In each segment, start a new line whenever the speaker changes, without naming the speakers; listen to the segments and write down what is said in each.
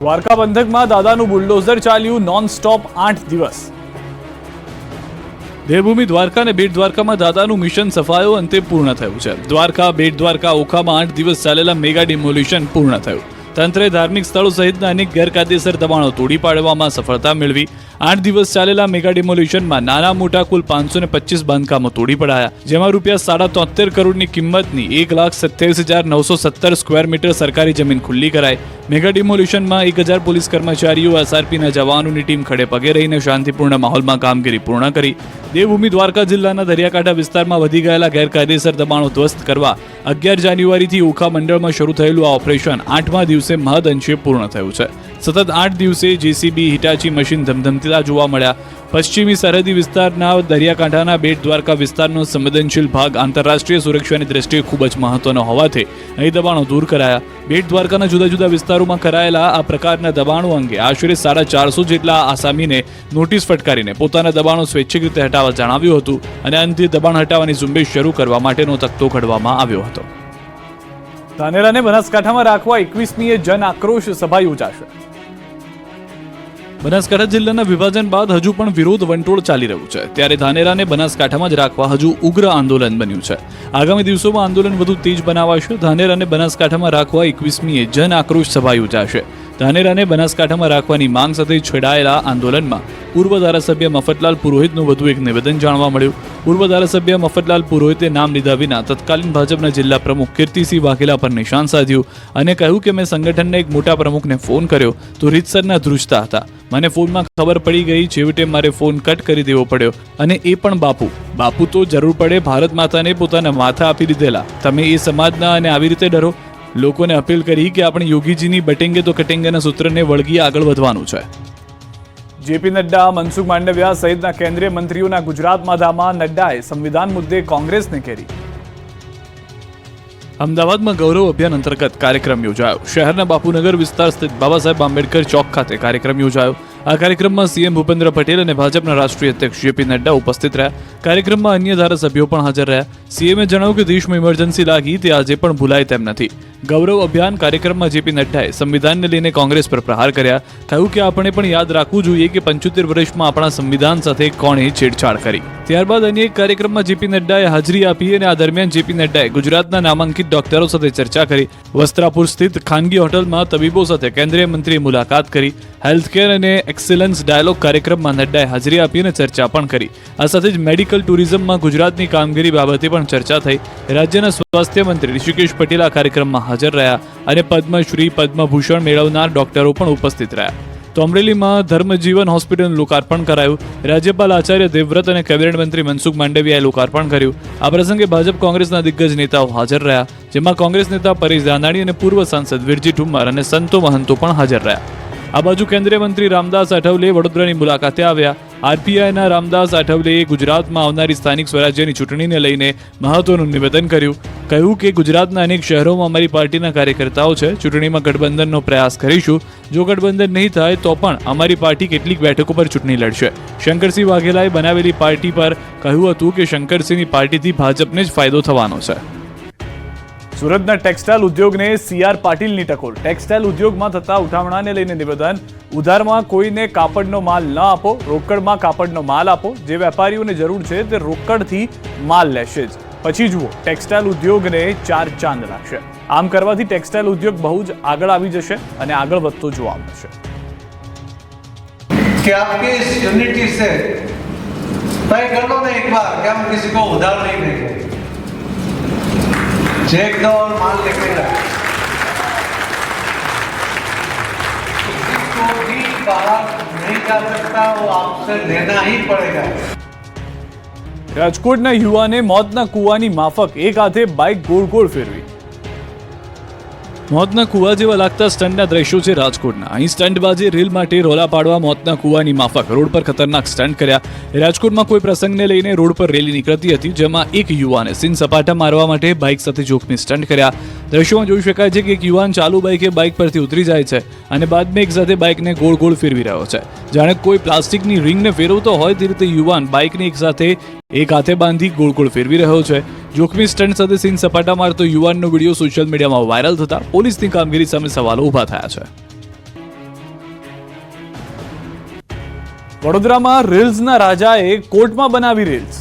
દ્વારકા પંથકમાં દાદાનું બુલડોઝર ચાલ્યું નોન-સ્ટોપ 8 દિવસ. દેવભૂમિ દ્વારકા અને બેટ દ્વારકામાં દાદાનું મિશન સફાયો અંતે પૂર્ણ થયું છે. દ્વારકા, બેટ દ્વારકા, ઓખામાં 8 દિવસ ચાલેલા મેગા ડિમોલિશન પૂર્ણ થયું. તંત્રે ધાર્મિક સ્થળો સહિતના અનેક ગેરકાયદેસર દબાણો તોડી પાડવામાં સફળતા મેળવી. 8 દિવસ ચાલેલા મેગા ડિમોલિશનમાં નાના મોટા કુલ 525 બાંધકામો તોડી પડાયા, જેમાં ₹73 કરોડની કિંમતની 1,27,917 સ્ક્વેર મીટર સરકારી જમીન ખુલ્લી કરાઈ. મેગા ડિમોલિશનમાં 1000 પોલીસ કર્મચારીઓ, એસઆરપીના જવાનોની ટીમ ખડે પગે રહીને શાંતિપૂર્ણ માહોલમાં કામગીરી પૂર્ણ કરી. દેવભૂમિ દ્વારકા જિલ્લાના દરિયાકાંઠા વિસ્તારમાં વધી ગયેલા ગેરકાયદેસર દબાણો ધ્વસ્ત કરવા 11 જાન્યુઆરીથી ઓખા મંડળમાં શરૂ થયેલું આ ઓપરેશન 8મા દિવસે મહદઅંશે પૂર્ણ થયું છે. સતત 8 દિવસે જેસીબી, હિટાચી મશીન ધમધમતા જોવા મળ્યા. પશ્ચિમી સરહદી વિસ્તારના દરિયાકાંઠાના બેટ દ્વારકા વિસ્તારનો સંવેદનશીલ ભાગ આંતરરાષ્ટ્રીય સુરક્ષાની દ્રષ્ટિએ ખૂબ જ મહત્વનો હોવાથી અહીં દબાણો દૂર કરાયા. બેટ દ્વારકાના જુદા જુદા વિસ્તારોમાં કરાયેલા આ પ્રકારના દબાણો અંગે આશરે 450 જેટલા આસામીને નોટિસ ફટકારીને પોતાના દબાણો સ્વૈચ્છિક રીતે હટાવવા જણાવ્યું હતું અને અંતે દબાણ હટાવવાની ઝુંબેશ શરૂ કરવા માટેનો તખ્તો ઘડવામાં આવ્યો હતો. ધાનેરાને બનાસકાંઠામાં રાખવા 21મીએ જન આક્રોશ સભા યોજાશે. બનાસકાંઠા જિલ્લાના વિભાજન બાદ હજુ પણ વિરોધ વંટોળ ચાલી રહ્યું છે, ત્યારે ધાનેરાને બનાસકાંઠામાં જ રાખવા હજુ ઉગ્ર આંદોલન બન્યું છે. આગામી દિવસોમાં આંદોલન વધુ તેજ બનાવાશે. ધાનેરાને બનાસકાંઠામાં રાખવા 21મીએ જન આક્રોશ સભા યોજાશે. ધાનેરાને બનાસકાંઠામાં રાખવાની માંગ સાથે છેડાયેલા આંદોલનમાં પૂર્વ ધારાસભ્ય મફતલાલ પુરોહિતનું વધુ એક નિવેદન જાણવા મળ્યું. પૂર્વ ધારાસભ્ય મફતલાલ પુરોહિતે નામ લીધા વિના તત્કાલીન ભાજપના જિલ્લા પ્રમુખ કીર્તિસિંહ વાઘેલા પર નિશાન સાધ્યું અને કહ્યું કે મેં સંગઠનના એક મોટા પ્રમુખને ફોન કર્યો તો રીતસરના ધ્રુજતા હતા. મને ફોનમાં ખબર પડી ગઈ, છેવટે મારે ફોન કટ કરી દેવો પડ્યો અને એ પણ બાપુ તો જરૂર પડે ભારત માતાને પોતાના માથા આપી દીધેલા. તમે એ સમાજના અને આવી રીતે ડરો. લોકોને અપીલ કરી કે આપણે યોગીજીની બટેંગે તો કટેંગેના સૂત્રને વળગી આગળ વધવાનું છે. જેપી નડ્ડા, મનસુખ માંડવિયા સહિતના કેન્દ્રીય મંત્રીઓના ગુજરાતમાં ધામા. નડ્ડાએ સંવિધાન મુદ્દે કોંગ્રેસને ઘેરી. અમદાવાદમાં ગૌરવ અભિયાન અંતર્ગત કાર્યક્રમ યોજાયો. શહેરના બાપુનગર વિસ્તાર સ્થિત બાબા સાહેબ આંબેડકર ચોક ખાતે કાર્યક્રમ યોજાયો. આ કાર્યક્રમમાં સીએમ ભૂપેન્દ્ર પટેલ અને ભાજપના રાષ્ટ્રીય અધ્યક્ષ જેપી નડ્ડા ઉપસ્થિત રહ્યા. કાર્યક્રમમાં અન્ય ધારાસભ્યો પણ હાજર રહ્યા. સીએમએ જણાવ્યું કે દેશમાં ઇમરજન્સી લાગી તે આજે પણ ભૂલાય તેમ નથી. ગૌરવ અભિયાન કાર્યક્રમમાં જેપી નડ્ડાએ સંવિધાનને લઈને કોંગ્રેસ પર પ્રહાર કર્યા. કહ્યું કે આપણે પણ યાદ રાખવું જોઈએ કે 75 વર્ષમાં આપણા સંવિધાન સાથે કોણે છેડછાડ કરી. ત્યારબાદ અન્ય એક કાર્યક્રમમાં જેપી નડ્ડાએ હાજરી આપી અને આ દરમિયાન જેપી નડ્ડાએ ગુજરાતના નામાંકિત ડોક્ટરો સાથે ચર્ચા કરી. વસ્ત્રાપુર સ્થિત ખાનગી હોટલમાં તબીબો સાથે કેન્દ્રીય મંત્રીએ મુલાકાત કરી. હેલ્થકેર અને એક્સેલન્સ ડાયલોગ કાર્યક્રમમાં નડ્ડાએ હાજરી આપી અને ચર્ચા પણ કરી. આ સાથે જ મેડિકલ ટુરિઝમમાં ગુજરાતની કામગીરી બાબતે પણ ચર્ચા થઈ. રાજ્યના સ્વાસ્થ્ય મંત્રી ઋષિકેશ પટેલ આ કાર્યક્રમમાં હાજર રહ્યા અને પદ્મશ્રી, પદ્મભૂષણ મેળવનાર ડોક્ટરો પણ ઉપસ્થિત રહ્યા. તો અમરેલીમાં ધર્મજીવન હોસ્પિટલનું લોકાર્પણ કરાયું. રાજ્યપાલ આચાર્ય દેવવ્રત અને કેબિનેટ મંત્રી મનસુખ માંડવિયાએ લોકાર્પણ કર્યું. આ પ્રસંગે ભાજપ કોંગ્રેસના દિગ્ગજ નેતાઓ હાજર રહ્યા, જેમાં કોંગ્રેસ નેતા પરેશ ધાનાણી અને પૂર્વ સાંસદ વિરજી ઠુમ્મર અને સંતો મહંતો પણ હાજર રહ્યા. આ બાજુ કેન્દ્રીય મંત્રી રામદાસ આઠવલે વડોદરાની મુલાકાતે આવ્યા. આરપીઆઈના રામદાસ આઠવલેએ ગુજરાતમાં આવનારી સ્થાનિક સ્વરાજ્યની ચૂંટણીને લઈને મહત્વનું નિવેદન કર્યું. કહ્યું કે ગુજરાતના અનેક શહેરોમાં અમારી પાર્ટીના કાર્યકર્તાઓ છે. ચૂંટણીમાં ગઠબંધનનો પ્રયાસ કરીશું. જો ગઠબંધન નહીં થાય તો પણ અમારી પાર્ટી કેટલીક બેઠકો પર ચૂંટણી લડશે. શંકરસિંહ વાઘેલાએ બનાવેલી પાર્ટી પર કહ્યું હતું કે શંકરસિંહની પાર્ટીથી ભાજપને જ ફાયદો થવાનો છે. સુરતના ટેક્સટાઇલ ઉદ્યોગને સીઆર પાટીલની ટકોર. ટેક્સટાઇલ ઉદ્યોગમાં થતા ઉઠામણાને લઈને નિવેદન. ઉધારમાં કોઈને કાપડનો માલ ન આપો, રોકડમાં કાપડનો માલ આપો. જે વેપારીઓને જરૂર છે તે રોકડથી માલ લેશે જ. પછી જુઓ ટેક્સટાઇલ ઉદ્યોગને 4 ચાંદ લાગશે. આમ કરવાથી ટેક્સટાઇલ ઉદ્યોગ બહુ જ આગળ આવી જશે અને આગળ વધતો જોવા મળશે.
कि आपकी इस यूनिटी से तय कर लो ना एक बार कि हम किसी को उधार नहीं देंगे, चेक दो और माल लेके जाओ. किसी को भी बाहर नहीं जा सकता, वो आपसे लेना ही पड़ेगा.
રાજકોટના યુવાને મોતના કૂવાની માફક એક હાથે બાઇક ગોળ ગોળ ફેરવી. મોતના કૂવા જેવા લાગતા સ્ટન્ટના દ્રશ્યો છે રાજકોટના. અહીં સ્ટન્ટબાજે રીલ માટે રોલા પાડવા મોતના કૂવાની માફક રોડ પર ખતરનાક સ્ટન્ટ કર્યા. રાજકોટમાં કોઈ પ્રસંગને લઈને રોડ પર રેલી નીકળતી હતી, જેમાં એક યુવાને સીન સપાટા મારવા માટે બાઇક સાથે જોખમી સ્ટન્ટ કર્યા. દ્રશ્યોમાં જોઈ શકાય છે કે એક યુવાન ચાલુ બાઇકે બાઇક પરથી ઉતરી જાય છે અને બાદમાં એક સાથે બાઇકને ગોળ ગોળ ફેરવી રહ્યો છે. જાણે કોઈ પ્લાસ્ટિકની રિંગને ફેરવતો હોય તે રીતે યુવાન બાઇકને એક સાથે એક હાથે બાંધી ગોળ ગોળ ફેરવી રહ્યો છે. જોખમી સ્ટન્ટ સાથે સીન સપાટા મારતો યુવાનનો વિડીયો સોશિયલ મીડિયામાં વાયરલ થતા પોલીસની કામગીરી સામે સવાલો ઊભા થયા છે. વડોદરામાં રીલ્સના રાજાએ કોર્ટમાં બનાવી રીલ્સ.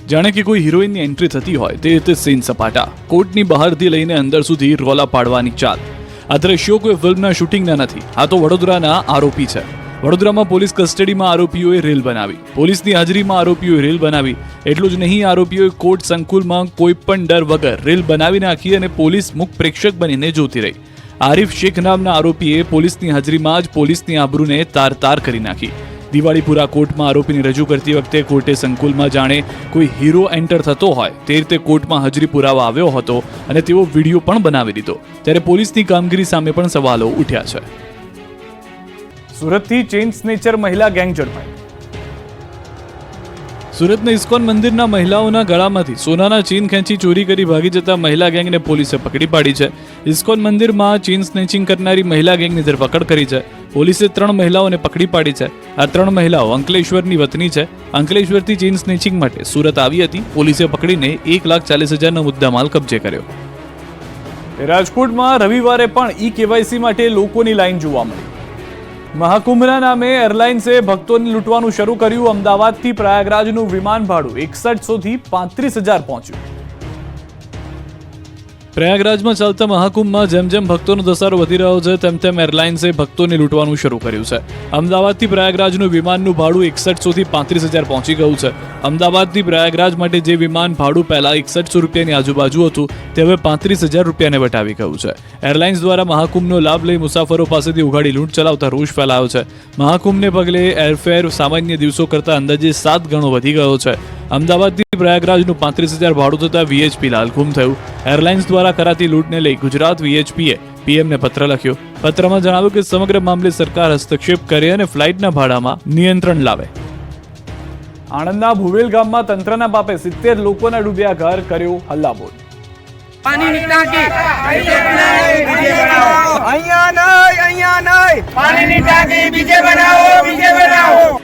જાણે કે કોઈ હિરોઈનની એન્ટ્રી થતી હોય તે રીતે સીન સપાટા. કોર્ટની બહારથી લઈને અંદર સુધી રોલા પાડવાની ચાલ. આ દ્રશ્યો કોઈ ફિલ્મના શૂટિંગના નથી, આ તો વડોદરાના આરોપી છે. વડોદરામાં પોલીસ કસ્ટડીમાં આરોપીઓએ રીલ બનાવી. પોલીસની હાજરીમાં આરોપીઓએ રીલ બનાવી. એટલું જ નહીં, આરોપીઓએ કોર્ટ સંકુલમાં કોઈ પણ ડર વગર રીલ બનાવી નાખી અને પોલીસ મુખ પ્રેક્ષક બનીને જોતી રહી. આરિફ શેખ નામના આરોપીએ પોલીસની હાજરીમાં જ પોલીસની આબરૂને તાર કરી નાખી. દિવાળીપુરા કોર્ટમાં આરોપીને રજૂ કરતી વખતે કોર્ટે સંકુલમાં જાણે કોઈ હીરો એન્ટર થતો હોય તે રીતે કોર્ટમાં હાજરી પુરાવા આવ્યો હતો અને તેવો વિડીયો પણ બનાવી દીધો. ત્યારે પોલીસની કામગીરી સામે પણ સવાલો ઉઠ્યા છે. સુરતથી ચેઇન સ્નેચર મહિલા ગેંગ ઝડપાઈ. સુરતના ઇસ્કોન મંદિરના મહિલાઓના ગળામાંથી સોનાના ચેઇન ખેંચી ચોરી કરી ભાગી જતા મહિલા ગેંગને પોલીસે પકડી પાડી છે. ઇસ્કોન મંદિરમાં ચેઇન સ્નેચિંગ કરનારી મહિલા ગેંગની ધરપકડ કરી છે. પોલીસે 3 મહિલાઓને પકડી પાડી છે. આ 3 મહિલાઓ અંકલેશ્વરની વતની છે. અંકલેશ્વરથી ચેઇન સ્નેચિંગ માટે સુરત આવી હતી. પોલીસે પકડીને 1,40,000નો મુદ્દામાલ કબજે કર્યો. રાજકોટમાં રવિવારે પણ ઈ-કેવાયસી માટે લોકોની લાઈન જોવા મળી. મહાકુંભના નામે એરલાઇન્સે ભક્તોને લૂંટવાનું શરૂ કર્યું. અમદાવાદથી પ્રયાગરાજનું વિમાન ભાડું 6100 થી 35,000 પહોંચ્યું. પ્રયાગરાજમાં ચાલતા મહાકુંભમાં જેમ ભક્તોનો ધસારો વધી રહ્યો છે તેમ એરલાઇન્સે ભક્તોને લૂંટવાનું શરૂ કર્યું છે. અમદાવાદથી પ્રયાગરાજનું વિમાનનું ભાડું 6100 થી 35,000 પહોંચી ગયું છે. અમદાવાદથી પ્રયાગરાજ માટે જે વિમાન ભાડું પહેલા 6100 રૂપિયાની આજુબાજુ હતું તે હવે 35,000 રૂપિયાને વટાવી ગયું છે. એરલાઇન્સ દ્વારા મહાકુંભનો લાભ લઈ મુસાફરો પાસેથી ઉઘાડી લૂંટ ચલાવતા રોષ ફેલાયો છે. મહાકુંભને પગલે એરફેર સામાન્ય દિવસો કરતા અંદાજે 7 ગણો વધી ગયો છે. અમદાવાદથી પ્રયાગરાજનું 35,000 ભાડું થતાં વીએચપી લાલઘુમ થયું. એરલાઇન્સ દ્વારા કરાતી લૂંટને લઈ ગુજરાત વીએચપીએ પીએમને પત્ર લખ્યો. પત્રમાં જણાવ્યું કે સમગ્ર મામલે સરકાર હસ્તક્ષેપ કરે અને ફ્લાઇટના ભાડામાં નિયંત્રણ લાવે. આણંદના ભુવેલ ગામમાં તંત્રના બાપે 70 લોકોના ડૂબ્યા ઘર, કર્યો હલ્લાબોલ.
પાણીની ટાંકી અહીંયા નહીં પાણીની ટાંકી બીજે બનાવો.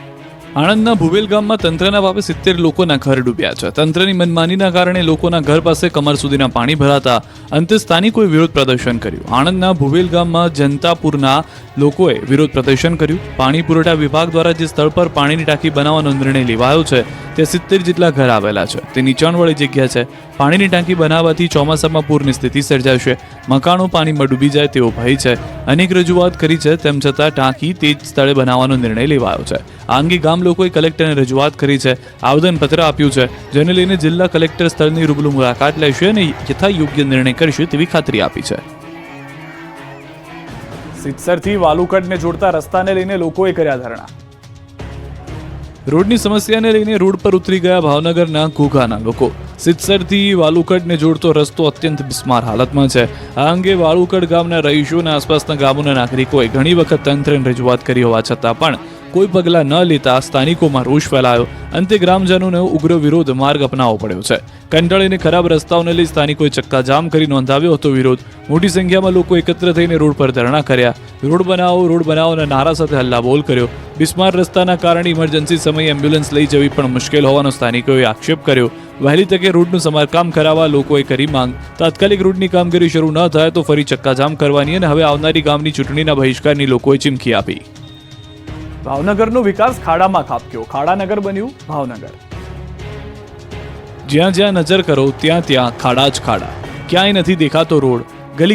આણંદના ભુવેલ ગામમાં તંત્રના બાપે 70 લોકોના ઘર ડૂબ્યા છે. તંત્રની મનમાનીના કારણે લોકોના ઘર પાસે કમર સુધીના પાણી ભરાતા અંતે સ્થાનિકોએ વિરોધ પ્રદર્શન કર્યું. આણંદના ભુવેલ ગામમાં જનતાપુરના લોકોએ વિરોધ પ્રદર્શન કર્યું. પાણી પુરવઠા વિભાગ દ્વારા જે સ્થળ પર પાણીની ટાંકી બનાવવાનો નિર્ણય લેવાયો છે તે 70 જેટલા ઘર આવેલા છે. તે નીચાણવાળી જગ્યા છે. પાણીની ટાંકી બનાવવાથી ચોમાસામાં પૂરની સ્થિતિ સર્જાશે. મકાનો પાણીમાં ડૂબી જાય તેવો ભય છે. અનેક રજૂઆત કરી છે, તેમ છતાં ટાંકી તે જ સ્થળે બનાવવાનો નિર્ણય લેવાયો છે. આ અંગે ગામ લોકોએ કલેક્ટરને રજૂઆત કરી છે. આવેદનપત્ર આપ્યું છે, જેને લઈને જિલ્લા કલેક્ટર સ્થળની રૂબરૂ મુલાકાત લેશે અને યથાયોગ્ય નિર્ણય કરશે તેવી ખાતરી આપી છે. સિત્સરથી વાલુકડને જોડતા રસ્તાને લઈને લોકોએ કર્યા ધરણા. રોડની સમસ્યાને લઈને રોડ પર ઉતરી ગયા ભાવનગરના ઘોઘાના લોકો. સિત્સરથી વાલુકડને જોડતો રસ્તો અત્યંત બિસ્માર હાલતમાં છે. આ અંગે વાલુકડ ગામના રહીશો અને આસપાસના ગામોના નાગરિકોએ ઘણી વખત તંત્રને રજૂઆત કરી હોવા છતાં પણ કોઈ પગલાં ન લેતા સ્થાનિકોમાં રોષ ફેલાયો. અંતે ગ્રામજનોનો ઉગ્ર વિરોધ માર્ગ અપનાવવો પડ્યો છે. કંટાળીને ખરાબ રસ્તાઓને લઈ સ્થાનિકોએ ચક્કાજામ કરી નોંધાવ્યો હતો વિરોધ. મોટી સંખ્યામાં લોકો એકત્ર થઈને રોડ પર ધરણા કર્યા. રોડ બનાવોના નારા સાથે હલ્લાબોલ કર્યો. બિસ્માર રસ્તાના કારણે ઇમરજન્સી સમયે એમ્બ્યુલન્સ લઈ જવી પણ મુશ્કેલ હોવાનો સ્થાનિકોએ આક્ષેપ કર્યો. વહેલી તકે રોડનું સમારકામ કરાવવા લોકોએ કરી માંગ. તાત્કાલિક રોડની કામગીરી શરૂ ન થાય તો ફરી ચક્કાજામ કરવાની અને હવે આવનારી ગામની ચૂંટણીના બહિષ્કારની લોકોએ ચીમકી આપી. ભાવનગરનો વિકાસ ખાડામાં ખાબક્યો. ખાડાનગર બન્યું ભાવનગર. જ્યાં નજર કરો ત્યાં ખાડા જ ખાડા. ક્યાંય નથી દેખાતો રોડ.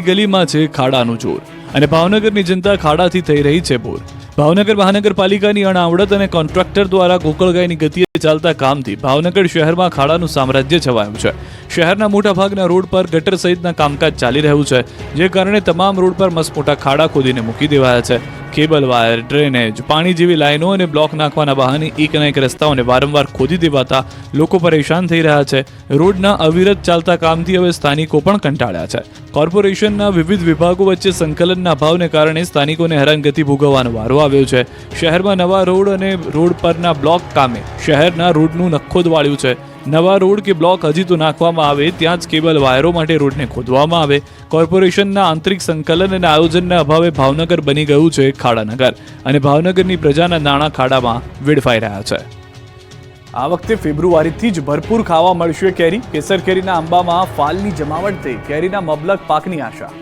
ગલીમાં છે ખાડાનું જોર. અને ભાવનગરની જનતા ખાડાથી થઈ રહી છે બોર. ભાવનગર મહાનગરપાલિકાની અણાવડત અને કોન્ટ્રાક્ટર દ્વારા ગોકળગાયની ગતિએ ચાલતા કામથી ભાવનગર શહેરમાં ખાડાનું સામ્રાજ્ય છવાયું છે. શહેરના મોટાભાગના રોડ પર ગટર સહિતના કામકાજ ચાલી રહ્યું છે, જે કારણે તમામ રોડ પર મસમોટા ખાડા ખોદીને મૂકી દેવાયા છે. કેબલ વાયર, ડ્રેનેજ, પાણી જેવી લાઈનો અને બ્લોક નાખવાના બહાને એકના એક રસ્તાઓને વારંવાર ખોદી દેવાતા લોકો પરેશાન થઈ રહ્યા છે. રોડના અવિરત ચાલતા કામથી હવે સ્થાનિકો પણ કંટાળ્યા છે. કોર્પોરેશનના વિવિધ વિભાગો વચ્ચે સંકલનના અભાવને કારણે સ્થાનિકોને હેરાનગતિ ભોગવવાનો વારો આવ્યો છે. શહેરમાં નવા રોડ અને રોડ પરના બ્લોક કામે શહેરના રોડનું નખોદ વાળ્યું છે. નવા રોડ કે બ્લોક હજી તો નાખવામાં આવે ત્યાં જ કેબલ વાયરો માટે રોડને ખોદવામાં આવે. કોર્પોરેશનના આંતરિક સંકલન અને આયોજનના અભાવે ભાવનગર બની ગયું છે ખાડાનગર અને ભાવનગરની પ્રજાના નાણાં ખાડામાં વેડફાઈ રહ્યા છે. આ વખતે ફેબ્રુઆરીથી જ ભરપૂર ખાવા મળશે કેરી. કેસર કેરીના આંબામાં ફાલની જમાવટ થઈ કેરીના મબલક પાકની આશા.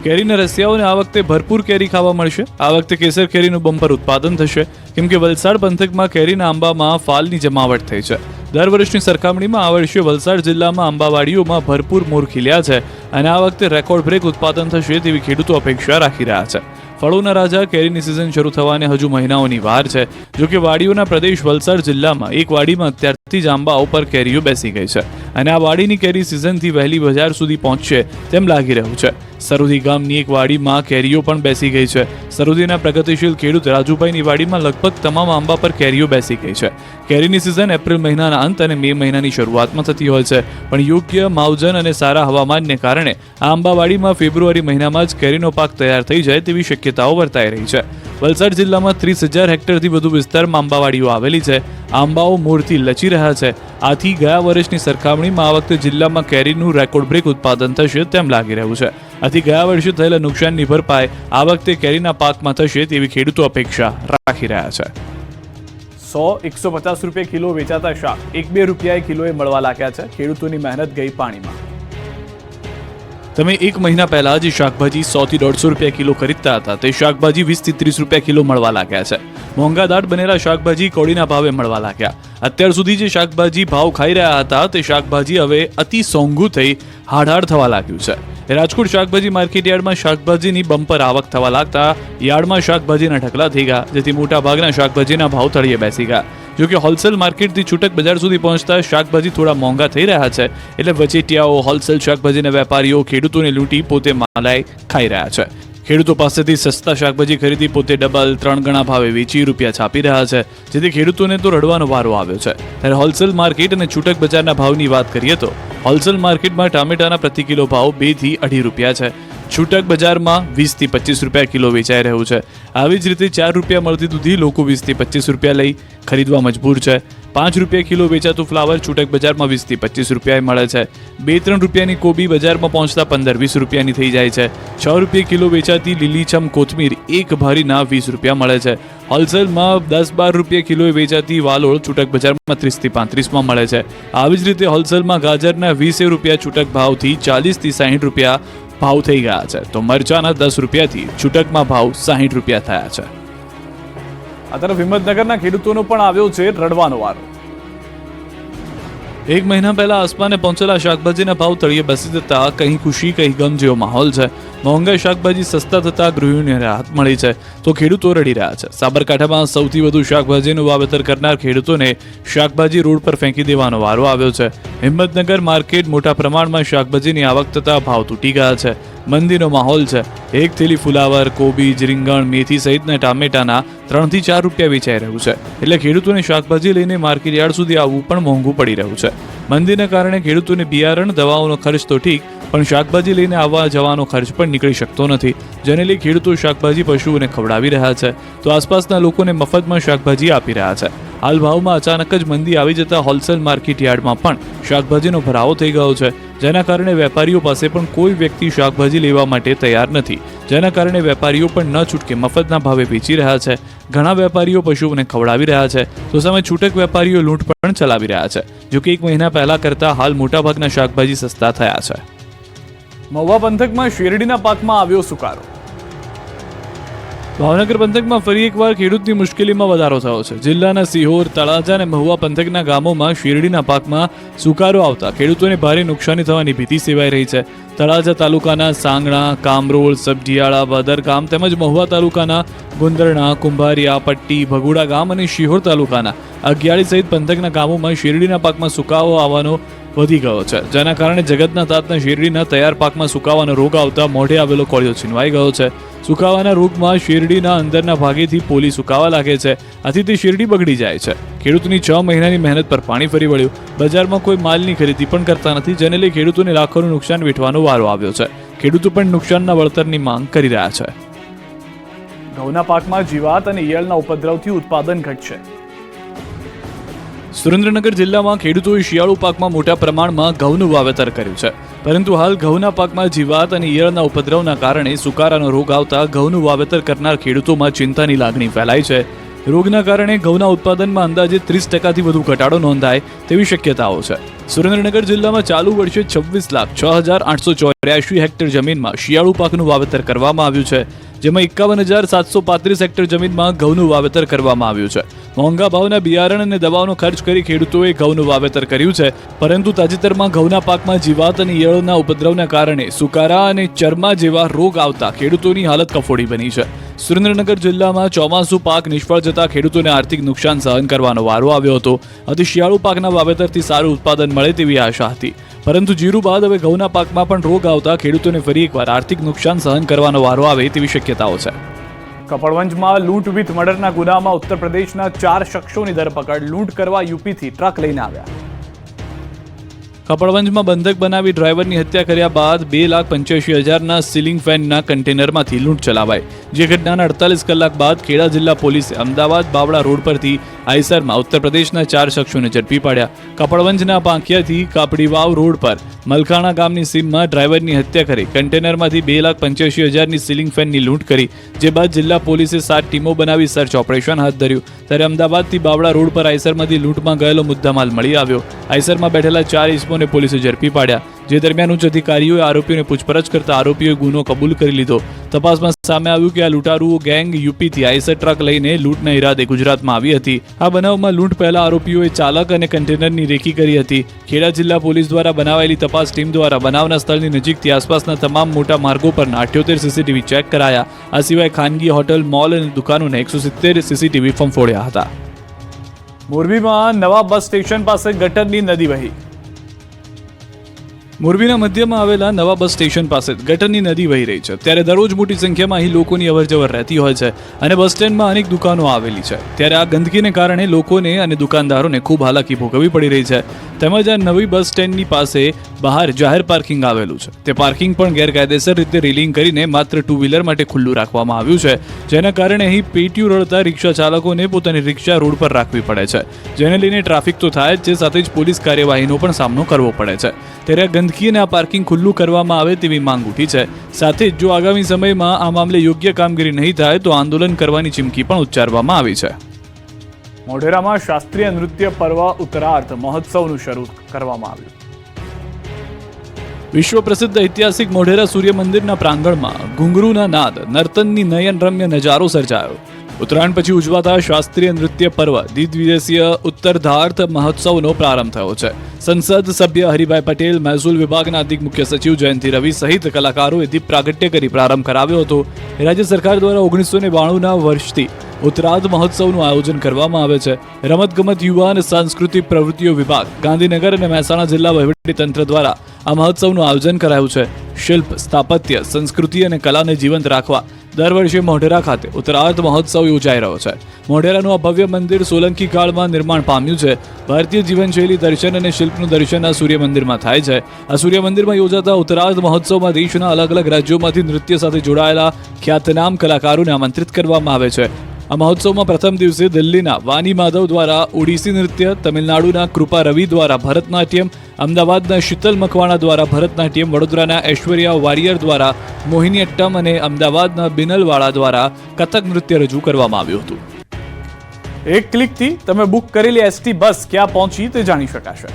કેરીના રસિયાઓને આ વખતે ભરપૂર કેરી ખાવા મળશે. આ વખતે કેસર કેરીનું બમ્પર ઉત્પાદન થશે, કેમ કે વલસાડ પંથકમાં કેરીના આંબામાં ફાલની જમાવટ થઈ છે. દર વર્ષની સરખામણીમાં આ વર્ષે વલસાડ જિલ્લામાં આંબાવાડીઓમાં ભરપૂર મોર ખીલ્યા છે અને આ વખતે રેકોર્ડ બ્રેક ઉત્પાદન થશે તેવી ખેડૂતો અપેક્ષા રાખી રહ્યા છે. ફળોના રાજા કેરીની સિઝન શરૂ થવાને હજુ મહિનાઓની વાર છે. જો કે વાડીઓના પ્રદેશ વલસાડ જિલ્લામાં એક વાડીમાં અત્યારથી જ આંબાઓ પર કેરીઓ બેસી ગઈ છે અને આ વાડીની કેરી સિઝનથી વહેલી બજાર સુધી પહોંચશે તેમ લાગી રહ્યું છે. સરોદી ગામની એક વાડીમાં કેરીઓ પણ બેસી ગઈ છે. સરોદીના પ્રગતિશીલ ખેડૂત રાજુભાઈની વાડીમાં લગભગ તમામ આંબા પર કેરીઓ બેસી ગઈ છે. કેરીની સિઝન એપ્રિલ મહિનાના અંત અને મે મહિનાની શરૂઆતમાં થતી હોય છે, પણ યોગ્ય માવજન અને સારા હવામાનને કારણે આ આંબાવાડીમાં ફેબ્રુઆરી મહિનામાં જ કેરીનો પાક તૈયાર થઈ જાય તેવી શક્યતાઓ વર્તાઈ રહી છે. વલસાડ જિલ્લામાં 30,000 હેક્ટરથી વધુ વિસ્તારમાં આંબાવાડીઓ આવેલી છે. આંબાઓ મોરથી લચી રહ્યા છે. આથી ગયા વર્ષની સરખામણીમાં આ વખતે જિલ્લામાં કેરીનું રેકોર્ડ બ્રેક ઉત્પાદન થશે તેમ લાગી રહ્યું છે. આથી ગયા વર્ષે થયેલા નુકસાનની ભરપાઈ આ વખતે કેરીના પાકમાં થશે તેવી ખેડૂતો અપેક્ષા રાખી રહ્યા છે. 100-150 રૂપિયા કિલો વેચાતા શાક 1-2 રૂપિયાએ કિલોએ મળવા લાગ્યા છે. ખેડૂતોની મહેનત ગઈ પાણીમાં. તમે એક મહિના પહેલા જે શાકભાજી 100-150 રૂપિયા કિલો ખરીદતા હતા તે શાકભાજી 20-30 રૂપિયા કિલો મળવા લાગ્યા છે. મોંઘાદાટ બનેલા શાકભાજી કોડીના ભાવે મળવા લાગ્યા. અત્યાર સુધી જે શાકભાજી ભાવ ખાઈ રહ્યા હતા તે શાકભાજી હવે અતિ સોંઘું થઈ હાડ થવા લાગ્યું છે. રાજકોટ શાકભાજી માર્કેટ યાર્ડમાં શાકભાજીની બમ્પર આવક થવા લાગતા યાર્ડમાં શાકભાજીના ઢગલા થઈ ગયા, જેથી મોટા ભાગના શાકભાજીના ભાવ તળિયે બેસી ગયા. જો કે હોલસેલ માર્કેટથી છૂટક બજાર સુધી પહોંચતા શાકભાજી થોડા મોંઘા થઈ રહ્યા છે, એટલે વચેટિયાઓ, હોલસેલ શાકભાજીના વેપારીઓ ખેડૂતોને લૂંટી પોતે માલાઈ ખાઈ રહ્યા છે. ખેડૂતો પાસેથી સસ્તા શાકભાજી ખરીદી પોતે ડબલ 3 ગણા ભાવે વેચી રૂપિયા છાપી રહ્યા છે, જેથી ખેડૂતોને તો રડવાનો વારો આવ્યો છે. ત્યારે હોલસેલ માર્કેટ અને છૂટક બજારના ભાવની વાત કરીએ તો હોલસેલ માર્કેટમાં ટામેટાના પ્રતિ કિલો ભાવ 2-2.5 રૂપિયા છે. છૂટક બજારમાં 20-25 રૂપિયા કિલો વેચાઈ રહ્યું છે. આવી જ રીતે 4 રૂપિયા મળતી દૂધી લોકો 20-25 રૂપિયા લઈ ખરીદવા મજબૂર છે. 5 રૂપિયા કિલો વેચાતું ફ્લાવર છૂટક બજારમાં 20-25 રૂપિયાએ મળે છે. 2-3 રૂપિયાની કોબી બજારમાં પહોંચતા 15-20 રૂપિયાની થઈ જાય છે. 6 રૂપિયા કિલો વેચાતી લીલીછમ કોથમીર એક ભારીના 20 રૂપિયા મળે છે. હોલસેલમાં 10-12 રૂપિયા કિલોએ વેચાતી વાલોળ છૂટક બજારમાં 30-35માં મળે છે. આવી જ રીતે હોલસેલમાં ગાજરના 20 રૂપિયા છૂટક ભાવથી 40-60 રૂપિયા ભાવ થઈ ગયા છે, તો મરચાના 10 રૂપિયાથી છૂટકમાં ભાવ 60 રૂપિયા થયા છે. આ તરફ હિંમતનગરના ખેડૂતોનો પણ આવ્યો છે રડવાનો વારો. એક મહિના પહેલા આસમાને પહોંચેલા શાકભાજીના ભાવ તળિયે બેસી જતા કहीं ખુશી કहीं ગમ જેવો માહોલ છે. મોંઘા શાકભાજી સસ્તા થતા ગૃહિણીઓને રાહત મળી છે, તો ખેડૂતો રડી રહ્યા છે. સાબરકાંઠામાં સૌથી વધુ શાકભાજીનું વાવેતર કરનાર ખેડૂતોને શાકભાજી રોડ પર ફેંકી દેવાનો વારો આવ્યો છે. હિંમતનગર માર્કેટ મોટા પ્રમાણમાં શાકભાજીની આવક થતા ભાવ તૂટી ગયા છે. મંદીનો માહોલ છે. એક થેલી ફુલાવર, કોબીજ, રીંગણ, મેથી સહિતના ટામેટાના 3-4 રૂપિયા વેચાઈ રહ્યું છે, એટલે ખેડૂતોને શાકભાજી લઈને માર્કેટ યાર્ડ સુધી આવવું પણ મોંઘું પડી રહ્યું છે. મંદીના કારણે ખેડૂતોને બિયારણ, દવાઓનો ખર્ચ તો ઠીક, પણ શાકભાજી લઈને આવવા જવાનો ખર્ચ પણ નીકળી શકતો નથી, જેને લઈ ખેડૂતો શાકભાજી પશુઓને ખવડાવી રહ્યા છે, તો આસપાસના લોકોને મફતમાં શાકભાજી આપી રહ્યા છે. હાલ ભાવમાં અચાનક જ મંદી આવી જતા હોલસેલ માર્કેટ યાર્ડમાં પણ શાકભાજીનો ભરાવો થઈ ગયો છે, જેના કારણે વેપારીઓ પાસે પણ કોઈ વ્યક્તિ શાકભાજી લેવા માટે તૈયાર નથી, જેના કારણે વેપારીઓ પણ ન છૂટકે મફતના ભાવે વેચી રહ્યા છે. ઘણા વેપારીઓ પશુઓને ખવડાવી રહ્યા છે, તો સામે છૂટક વેપારીઓ લૂંટ પણ ચલાવી રહ્યા છે. જો કે એક મહિના પહેલા કરતા હાલ મોટાભાગના શાકભાજી સસ્તા થયા છે. મહુવા પંથકમાં શેરડીના પાકમાં આવ્યો સુકારો. ભાવનગર પંથકમાં ફરી એકવાર ખેડૂતની મુશ્કેલીમાં વધારો થયો છે. જિલ્લાના સિહોર, તળાજા અને મહુવા પંથકના ગામોમાં શેરડીના પાકમાં સુકારો આવતા ખેડૂતોને ભારે નુકસાની થવાની ભીતિ સેવાઈ રહી છે. તળાજા તાલુકાના સાંગણા, કામરોળ, સબજીયાળા, વદર ગામ તેમજ મહુવા તાલુકાના ગુંદરણા, કુંભારિયા, પટ્ટી, ભગુડા ગામ અને શિહોર તાલુકાના અગિયાળી સહિત પંથકના ગામોમાં શેરડીના પાકમાં સુકાવો આવવાનો વધી ગયો છે, જેના કારણે જગતના તાતના શેરડીના તૈયાર પાકમાં સુકાવાનો રોગ આવતા મોઢે આવેલો કોળિયો છીનવાઈ ગયો છે. સુકાવાના રોગમાં શેરડીના અંદરના ભાગેથી પોલી સુકાવા લાગે છે, આથી તે શેરડી બગડી જાય છે. ખેડૂતની 6 મહિનાની મહેનત પર પાણી ફરી વળ્યું. બજારમાં કોઈ માલની ખરીદી પણ કરતા નથી, જેને લઈ ખેડૂતોને લાખોનું નુકસાન વેઠવાનો વારો આવ્યો છે. ખેડૂતો પણ નુકસાનના વળતરની માંગ કરી રહ્યા છે. ઘઉંના પાકમાં જીવાત અને ઈયળના ઉપદ્રવથી ઉત્પાદન ઘટશે. સુરેન્દ્રનગર જિલ્લામાં ખેડૂતોએ શિયાળુ પાકમાં મોટા પ્રમાણમાં ઘઉંનું વાવેતર કર્યું છે, પરંતુ હાલ ઘઉંના પાકમાં જીવાત અને ઈયળના ઉપદ્રવના કારણે સુકારાનો રોગ આવતા ઘઉંનું વાવેતર કરનાર ખેડૂતોમાં ચિંતાની લાગણી ફેલાઈ છે. રોગના કારણે ઘઉંના ઉત્પાદનમાં અંદાજે 30%થી વધુ ઘટાડો નોંધાય તેવી શક્યતાઓ છે. સુરેન્દ્રનગર જિલ્લામાં ચાલુ વર્ષે 26,06,884 હેક્ટર જમીનમાં શિયાળુ પાકનું વાવેતર કરવામાં આવ્યું છે, જેમાં 51,735 હેક્ટર જમીનમાં ઘઉંનું વાવેતર કરવામાં આવ્યું છે. મોંઘા ભાવના બિયારણ અને દવાઓનો ખર્ચ કરી ખેડૂતોએ ઘઉંનું વાવેતર કર્યું છે, પરંતુ તાજેતરમાં ઘઉંના પાકમાં જીવાત અને ઈયળોના ઉપદ્રવના કારણે સુકારા અને ચરમા જેવા રોગ આવતા ખેડૂતોની હાલત કફોડી બની છે. સુરેન્દ્રનગર જિલ્લામાં ચોમાસુ પાક નિષ્ફળ જતા ખેડૂતોને આર્થિક નુકસાન સહન કરવાનો વારો આવ્યો હતો. આથી શિયાળુ પાકના વાવેતરથી સારું ઉત્પાદન મળે તેવી આશા હતી, પરંતુ જીરું બાદ હવે ઘઉંના પાકમાં પણ રોગ આવતા ખેડૂતોને ફરી એકવાર આર્થિક નુકસાન સહન કરવાનો વારો આવે તેવી શક્યતાઓ છે. કપડવંજમાં લૂંટ વિથ મર્ડરના ગુનામાં ઉત્તર પ્રદેશના 4 શખ્સોની ધરપકડ. લૂંટ કરવા યુપીથી ટ્રક લઈને આવ્યા. કપડવંજમાં બંધક બનાવી ડ્રાઈવરની હત્યા કર્યા બાદ 2,85,000ના સીલિંગ ફેનના કન્ટેનરમાંથી લૂંટ ચલાવાઈ. જે ઘટનાના 48 કલાક બાદ ખેડા જિલ્લા પોલીસે અમદાવાદ બાવળા રોડ પરથી આઈસરમાં ઉત્તર પ્રદેશના 4 શખ્સોને ઝડપી પાડ્યા. કપડવંજના પાંખિયાથી કાપડીવાવ રોડ પર મલખાણા ગામની સીમમાં ડ્રાઈવરની હત્યા કરી કન્ટેનરમાંથી 2,85,000ની સીલિંગ ફેનની લૂંટ કરી. જે બાદ જિલ્લા પોલીસે 7 ટીમો બનાવી સર્ચ ઓપરેશન હાથ ધર્યું. ત્યારે અમદાવાદથી બાવળા રોડ પર આઈસરમાંથી લૂંટમાં ગયેલો મુદ્દામાલ મળી આવ્યો. આઈસરમાં બેઠેલા 4 ઇસમોને પોલીસે ઝડપી પાડ્યા. જે દરમિયાન ઉચ્ચ અધિકારીઓએ આરોપીઓને પૂછપરછ કરતા આરોપીઓએ ગુનો કબૂલ કરી લીધો. તપાસમાં સામે આવ્યું કે આ લૂંટારુઓ ગેંગ યુપીથી આઈસર ટ્રક લઈને લૂંટના ઈરાદે ગુજરાતમાં આવી હતી. આ બનાવમાં લૂંટ પહેલા આરોપીઓએ ચાલક અને કન્ટેનરની રેકી કરી હતી. ખેડા જિલ્લા પોલીસ દ્વારા બનાવાયેલી તપાસ ટીમ દ્વારા બનાવના સ્થળની નજીકથી આસપાસના તમામ મોટા માર્ગો પરના 78 સીસીટીવી ચેક કરાયા. આ સિવાય ખાનગી હોટલ, મોલ અને દુકાનોને 170 સીસીટીવી ફંફોડ્યા હતા. મોરબીમાં નવા બસ સ્ટેશન પાસે ગટરની નદી વહી. મોરબીના મધ્યમાં આવેલા નવા બસ સ્ટેશન પાસે ગટરની નદી વહી રહી છે. ત્યારે દરરોજ મોટી સંખ્યામાં અહીં લોકોની અવરજવર રહેતી હોય છે અને બસ સ્ટેન્ડમાં અનેક દુકાનો આવેલી છે. ત્યારે આ ગંદકીને કારણે લોકોને અને દુકાનદારોને ખૂબ હાલાકી ભોગવવી પડી રહી છે. તેમજ આ નવી બસ સ્ટેન્ડની પાસે બહાર જાહેર પાર્કિંગ આવેલું છે. તે પાર્કિંગ પણ ગેરકાયદેસર રીતે રેલિંગ કરીને માત્ર 2 વ્હીલર માટે ખુલ્લું રાખવામાં આવ્યું છે, જેના કારણે અહીં પેટીયું રડતા રિક્ષા ચાલકોને પોતાની રિક્ષા રોડ પર રાખવી પડે છે. જેને લઈને ટ્રાફિક તો થાય જ છે, સાથે જ પોલીસ કાર્યવાહીનો પણ સામનો કરવો પડે છે. ત્યારે ગંદકી અને આ પાર્કિંગ ખુલ્લું કરવામાં આવે તેવી માંગ ઉઠી છે. સાથે જ જો આગામી સમયમાં આ મામલે યોગ્ય કામગીરી નહીં થાય તો આંદોલન કરવાની ચીમકી પણ ઉચ્ચારવામાં આવી છે. મોઢેરામાં શાસ્ત્રીય નૃત્ય પર્વ ઉત્તરાર્થ મહોત્સવનું શરૂ કરવામાં આવ્યું. વિશ્વ પ્રસિદ્ધ ઐતિહાસિક મોઢેરા સૂર્ય મંદિરના પ્રાંગણમાં ઘુંઘરૂના નાદ, નર્તનની નયનરમ્ય નજારો સર્જાયો. ઉત્તરાયણ પછી ઉજવાતા શાસ્ત્રીય નૃત્ય પર્વ દ્વિદિવસીય ઉત્તરાર્થ મહોત્સવનો પ્રારંભ થયો છે. સંસદ સભ્ય હરિભાઈ પટેલ, મહેસૂલ વિભાગના અધિક મુખ્ય સચિવ જયંતિ રવિ સહિત કલાકારોએ દીપ પ્રાગટ્ય કરી પ્રારંભ કરાવ્યો હતો. રાજ્ય સરકાર દ્વારા 1992ના વર્ષથી ઉત્તરાર્થ મહોત્સવનું આયોજન કરવામાં આવે છે. રમતગમત, યુવા અને સાંસ્કૃતિક પ્રવૃત્તિઓ વિભાગ, ગાંધીનગર અને મહેસાણા જિલ્લા વહીવટીતંત્ર દ્વારા આ મહોત્સવનું આયોજન કરાયું છે. શિલ્પ, સ્થાપત્ય, સંસ્કૃતિ અને કલાને જીવંત રાખવા દર વર્ષે મોઢેરા ખાતે ઉત્તરાર્થ મહોત્સવ યોજાઈ રહ્યો છે. મોઢેરાનું આ ભવ્ય મંદિર સોલંકી કાળમાં નિર્માણ પામ્યું છે. ભારતીય જીવનશૈલી, દર્શન અને શિલ્પનું દર્શન આ સૂર્ય મંદિરમાં થાય છે. આ સૂર્ય મંદિરમાં યોજાતા ઉત્તરાર્થ મહોત્સવમાં દેશના અલગ અલગ રાજ્યોમાંથી નૃત્ય સાથે જોડાયેલા ખ્યાતનામ કલાકારોને આમંત્રિત કરવામાં આવે છે. આ મહોત્સવમાં પ્રથમ દિવસે દિલ્હીના વાની માધવ દ્વારા ઓડિસી નૃત્ય, તમિલનાડુના કૃપા રવિ દ્વારા ભરતનાટ્યમ, અમદાવાદના શીતલ મકવાણા દ્વારા ભરતનાટ્યમ, વડોદરાના ઐશ્વર્યા વારિયર દ્વારા મોહિનીઅટ્ટમ અને અમદાવાદના બિનલવાળા દ્વારા કથક નૃત્ય રજૂ કરવામાં આવ્યું હતું. એક ક્લિકથી તમે બુક કરેલી એસટી બસ ક્યાં પહોંચી તે જાણી શકાશે.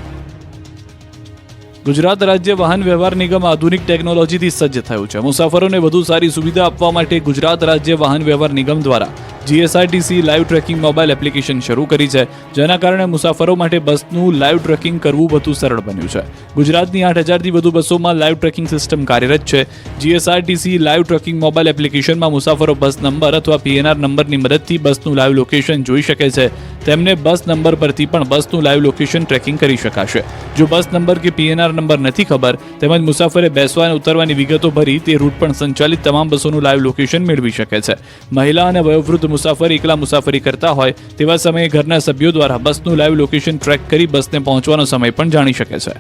ગુજરાત રાજ્ય વાહન વ્યવહાર નિગમ આધુનિક ટેકનોલોજીથી સજ્જ થયું છે. મુસાફરોને વધુ સારી સુવિધા આપવા માટે ગુજરાત રાજ્ય વાહન વ્યવહાર નિગમ દ્વારા GSRTC live tracking mobile application શરૂ કરી છે, જેના કારણે મુસાફરો માટે બસનું લાઈવ ટ્રેકિંગ કરવું વધુ સરળ બન્યું છે. ગુજરાતની 8,000થી વધુ બસોમાં લાઈવ ટ્રેકિંગ સિસ્ટમ કાર્યરત છે. જીએસઆરટીસી લાઈવ ટ્રેકિંગ મોબાઈલ એપ્લિકેશનમાં મુસાફરો બસ નંબર અથવા પીએનઆર નંબરની મદદથી બસનું લાઈવ લોકેશન જોઈ શકે છે. તેમને બસ નંબર પરથી પણ બસનું લાઈવ લોકેશન ટ્રેકિંગ કરી શકાશે. જો બસ નંબર કે પીએનઆર નંબર નથી ખબર, તેમજ મુસાફરે બેસવા અને ઉતરવાની વિગતો ભરી તે રૂટ પણ સંચાલિત તમામ બસોનું લાઈવ લોકેશન મેળવી શકે છે. મહિલા અને વયોવૃદ્ધ મુસાફર એકલા મુસાફરી કરતા હોય તેવા સમયે ઘરના સભ્યો દ્વારા બસનું લાઈવ લોકેશન ટ્રેક કરી બસને પહોંચવાનો સમય પણ જાણી શકે છે.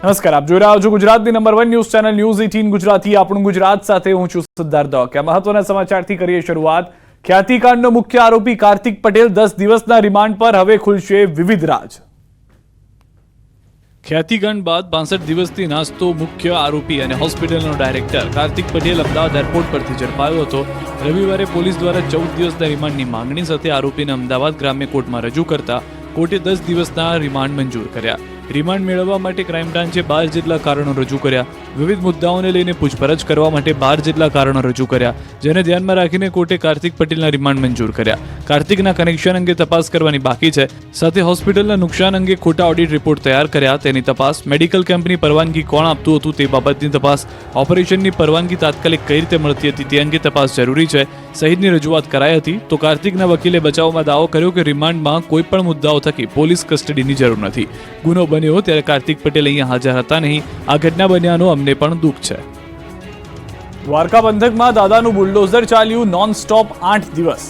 નમસ્કાર, આપ જોઈ રહ્યા છો ગુજરાતની number 1 news channel news 18 Gujarati. આપણું ગુજરાત સાથે હું છું સિદ્ધાર્થ દોકિયા. મહત્વના સમાચારથી કરીએ શરૂઆત. ખ્યાતિકાંડનો મુખ્ય આરોપી કાર્તિક પટેલ 10 દિવસના રિમાન્ડ પર હવે ખુલશે વિવિધ રાજ. ખ્યાતિકાંડ બાદ 65 દિવસથી નાસતો મુખ્ય આરોપી અને હોસ્પિટલનો ડાયરેક્ટર કાર્તિક પટેલ અમદાવાદ એરપોર્ટ પરથી ઝડપાયો હતો. રવિવારે પોલીસ દ્વારા 14 દિવસના રિમાન્ડની માંગણી સાથે આરોપીને અમદાવાદ ગ્રામ્ય કોર્ટમાં રજૂ કરતા કોર્ટે 10 દિવસના રિમાન્ડ મંજૂર કર્યા. રિમાન્ડ મેળવવા માટે ક્રાઇમ બ્રાન્ચે 12 જેટલા કારણો રજૂ કર્યા. વિવિધ મુદ્દાઓને લઈને પૂછપરછ કરવા માટે 12 જેટલા કારણો રજૂ કર્યા, જેને ધ્યાનમાં રાખીને કોર્ટે કાર્તિક પટેલના રિમાન્ડ મંજૂર કર્યા. કાર્તિકના કનેક્શન અંગે તપાસ કરવાની બાકી છે. સાથે હોસ્પિટલના નુકસાન અંગે ખોટા ઓડિટ રિપોર્ટ તૈયાર કર્યા, તેની તપાસ, મેડિકલ કેમ્પની પરવાનગી કોણ આપતું હતું તે બાબતની તપાસ, ઓપરેશનની પરવાનગી તાત્કાલિક કઈ રીતે મળતી હતી તે અંગે તપાસ જરૂરી છે સહિતની રજૂઆત કરાઈ હતી. તો કાર્તિકના વકીલે બચાવમાં દાવો કર્યો કે રિમાન્ડમાં કોઈ પણ મુદ્દાઓ થકી પોલીસ કસ્ટડીની જરૂર નથી. ગુનો બન્યો ત્યારે કાર્તિક પટેલ અહીંયા હાજર હતા નહીં. આ ઘટના બન્યાનો અમને પણ દુઃખ છે. દ્વારકા પંથકમાં દાદાનું બુલડોઝર ચાલ્યું નોન સ્ટોપ 8 દિવસ.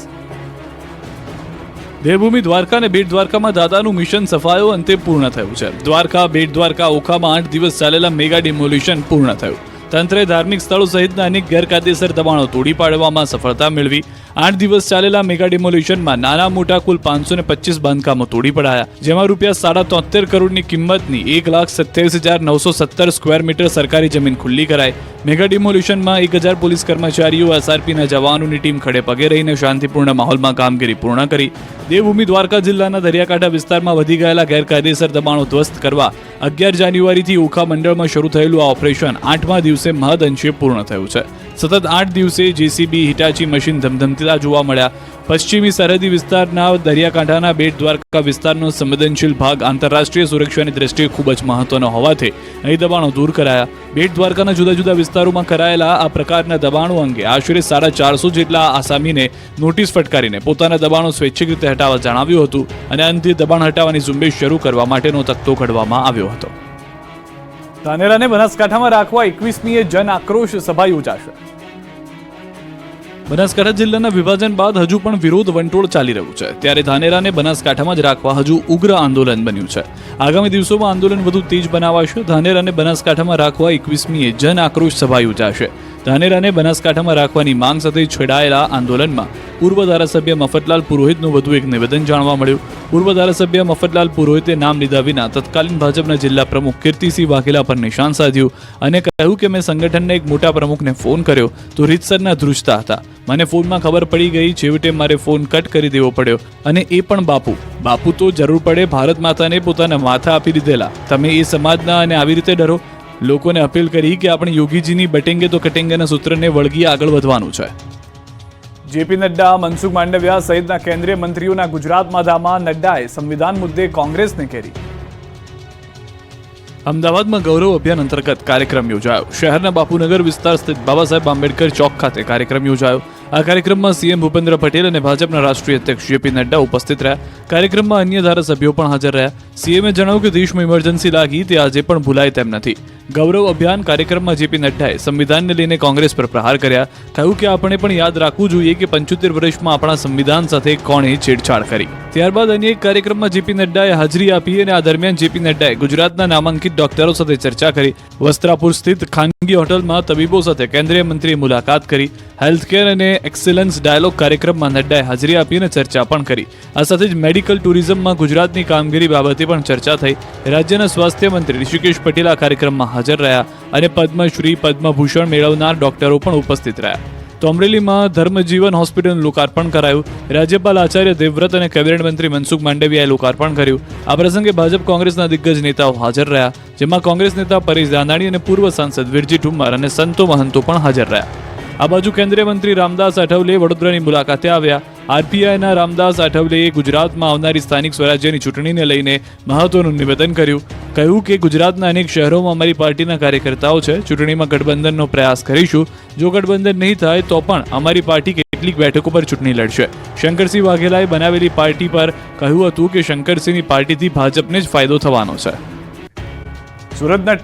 દેવભૂમિ દ્વારકા અને બેટ દ્વારકામાં દાદાનું મિશન સફાયો અંતે પૂર્ણ થયું છે. દ્વારકા, બેટ દ્વારકા, ઓખામાં 8 દિવસ ચાલેલા મેગા ડિમોલિશન પૂર્ણ થયું. તંત્રે ધાર્મિક સ્થળો સહિતના અનેક ગેરકાયદેસર દબાણો તોડી પાડવામાં સફળતા મેળવી. 8 દિવસ ચાલેલા મેગા ડિમોલિશનમાં નાના મોટા કુલ 525 બાંધકામો તોડી પડાયા, જેમાં ₹73.5 કરોડની કિંમતની 1,27,917 સ્ક્વેર મીટર સરકારી જમીન ખુલ્લી કરાઈ. મેગા ડિમોલિશનમાં 1000 પોલીસ કર્મચારીઓ, એસઆરપીના જવાનોની ટીમ ખડે પગે રહીને શાંતિપૂર્ણ માહોલમાં કામગીરી પૂર્ણ કરી. દેવભૂમિ દ્વારકા જિલ્લાના દરિયાકાંઠા વિસ્તારમાં વધી ગયેલા ગેરકાયદેસર દબાણો ધ્વસ્ત કરવા 11 જાન્યુઆરીથી ઓખા મંડળમાં શરૂ થયેલું આ ઓપરેશન 8મા દિવસે મહદઅંશે પૂર્ણ થયું છે. સતત 8 દિવસે જેસીબી, હિટાચી મશીન ધમધમતા જોવા મળ્યા. પશ્ચિમી સરહદી વિસ્તારના દરિયાકાંઠાના બેટ દ્વારકા વિસ્તારનો સંવેદનશીલ ભાગ આંતરરાષ્ટ્રીય સુરક્ષાની દ્રષ્ટિએ ખૂબ જ મહત્વનો હોવાથી અહીં દબાણો દૂર કરાયા. બેટ દ્વારકાના જુદા જુદા વિસ્તારોમાં કરાયેલા આ પ્રકારના દબાણો અંગે આશરે 450 જેટલા આસામીને નોટિસ ફટકારીને પોતાના દબાણો સ્વૈચ્છિક રીતે હટાવવા જણાવ્યું હતું અને અંતે દબાણ હટાવવાની ઝુંબેશ શરૂ કરવા માટેનો તખ્તો ઘડવામાં આવ્યો હતો. ધાનેરાને બનાસકાંઠામાં રાખવા 21મીએ જન આક્રોશ સભા યોજાશે. બનાસકાંઠા જિલ્લાના વિભાજન બાદ હજુ પણ વિરોધ વંટોળ ચાલી રહ્યું છે, ત્યારે ધાનેરાને બનાસકાંઠામાં જ રાખવા હજુ ઉગ્ર આંદોલન બન્યું છે. આગામી દિવસોમાં આંદોલન વધુ તેજ બનાવાશે. ધાનેરાને બનાસકાંઠામાં રાખવા 21મીએ જન આક્રોશ સભા યોજાશે. ધાનેરાને બનાસકાંઠામાં રાખવાની માંગ સાથે છેડાયેલા આંદોલનમાં પૂર્વ ધારાસભ્ય મફતલાલ પુરોહિતનું વધુ એક નિવેદન જાણવા મળ્યું. પૂર્વ ધારાસભ્ય મફતલાલ પુરોહિતે નામ લીધા વિના તત્કાલીન ભાજપના જિલ્લા પ્રમુખ કીર્તિસિંહ વાઘેલા પર નિશાન સાધ્યું અને કહ્યું કે મેં સંગઠનના એક મોટા પ્રમુખને ફોન કર્યો તો રીતસરના ધ્રુજતા હતા. મને ફોનમાં ખબર પડી ગઈ, છેવટે મારે ફોન કટ કરી દેવો પડ્યો અને એ પણ બાપુ તો જરૂર પડે ભારત માતાને પોતાના માથા આપી દીધેલા. તમે એ સમાજના અને આવી રીતે ડરો. લોકોને અપીલ કરી કે આપણે યોગીજીની બટેંગે તો કટેંગેના સૂત્રને વળગી આગળ વધવાનું છે. જેપી નડ્ડા, મનસુખ માંડવિયા સહિતના કેન્દ્રીય મંત્રીઓના ગુજરાતમાં ધામા. નડ્ડાએ સંવિધાન મુદ્દે કોંગ્રેસને ઘેરી. અમદાવાદમાં ગૌરવ અભિયાન અંતર્ગત કાર્યક્રમ યોજાયો. શહેરના બાપુનગર વિસ્તાર સ્થિત બાબા સાહેબ આંબેડકર ચોક ખાતે કાર્યક્રમ યોજાયો. આ કાર્યક્રમમાં સીએમ ભૂપેન્દ્ર પટેલ અને ભાજપના રાષ્ટ્રીય અધ્યક્ષ જેપી નડ્ડા ઉપસ્થિત રહ્યા. કાર્યક્રમમાં અન્ય ધારાસભ્યો પણ હાજર રહ્યા. સીએમએ જણાવ્યું કે દેશમાં ઇમરજન્સી લાગી તે આજે પણ ભૂલાય તેમ નથી. ગૌરવ અભિયાન કાર્યક્રમમાં જેપી નડ્ડાએ સંવિધાનને લઈને કોંગ્રેસ પર પ્રહાર કર્યા. કહ્યું કે આપણે પણ યાદ રાખવું જોઈએ કે 75 વર્ષમાં આપણા સંવિધાન સાથે કોણે છેડછાડ કરી. ત્યારબાદ અન્ય એક કાર્યક્રમમાં જેપી નડ્ડાએ હાજરી આપી અને આ દરમિયાન જેપી નડ્ડાએ ગુજરાતના નામાંકિત ડોક્ટરો સાથે ચર્ચા કરી. વસ્ત્રાપુર સ્થિત ખાનગી હોટલમાં તબીબો સાથે કેન્દ્રીય મંત્રીએ મુલાકાત કરી. હેલ્થકેર અને એક્સેલન્સ ડાયલોગ કાર્યક્રમમાં નડ્ડાએ હાજરી આપી અને ચર્ચા પણ કરી. આ સાથે જ મેડિકલ ટુરિઝમમાં ગુજરાતની કામગીરી બાબતે પણ ચર્ચા થઈ. રાજ્યના સ્વાસ્થ્ય મંત્રી ઋષિકેશ પટેલ આ કાર્યક્રમમાં હાજર રહ્યા અને પદ્મશ્રી, પદ્મભૂષણ મેળવનાર ડોક્ટરો પણ ઉપસ્થિત રહ્યા. તો અમરેલીમાં ધર્મજીવન હોસ્પિટલનું લોકાર્પણ કરાયું. રાજ્યપાલ આચાર્ય દેવવ્રત અને કેબિનેટ મંત્રી મનસુખ માંડવિયાએ લોકાર્પણ કર્યું. આ પ્રસંગે ભાજપ કોંગ્રેસના દિગ્ગજ નેતાઓ હાજર રહ્યા, જેમાં કોંગ્રેસ નેતા પરેશ ધાનાણી અને પૂર્વ સાંસદ વિરજી ઠુમ્મર અને સંતો મહંતો પણ હાજર રહ્યા. આ બાજુ કેન્દ્રીય મંત્રી રામદાસ આઠવલે વડોદરાની મુલાકાતે આવ્યા. આરપીઆઈના રામદાસ આઠવલેએ ગુજરાતમાં આવનારી સ્થાનિક સ્વરાજ્યની ચૂંટણીને લઈને મહત્વનું નિવેદન કર્યું. કહ્યું કે ગુજરાતના અનેક શહેરોમાં અમારી પાર્ટીના કાર્યકર્તાઓ છે. ચૂંટણીમાં ગઠબંધનનો પ્રયાસ કરીશું. જો ગઠબંધન નહીં થાય તો પણ અમારી પાર્ટી કેટલીક બેઠકો પર ચૂંટણી લડશે. શંકરસિંહ વાઘેલાએ બનાવેલી પાર્ટી પર કહ્યું હતું કે શંકરસિંહની પાર્ટીથી ભાજપને જ ફાયદો થવાનો છે. સુરતના